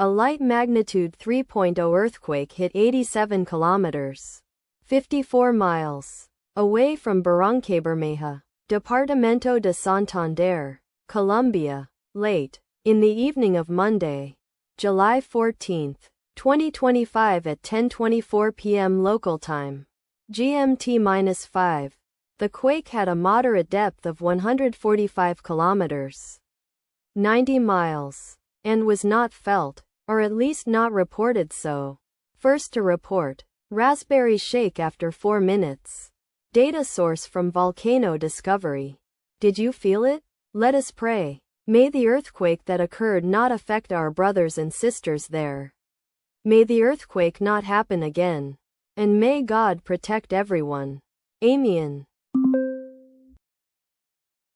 A light magnitude 3.0 earthquake hit 87 kilometers, 54 miles, away from Barrancabermeja, Departamento de Santander, Colombia, late in the evening of Monday, July 14, 2025 at 10:24 p.m. local time, GMT-5. The quake had a moderate depth of 145 kilometers, 90 miles, and was not felt, or at least not reported so. First to report, Raspberry shake after 4 minutes. Data source from Volcano Discovery. Did you feel it? Let us pray. May the earthquake that occurred not affect our brothers and sisters there. May the earthquake not happen again. And may God protect everyone. Amen.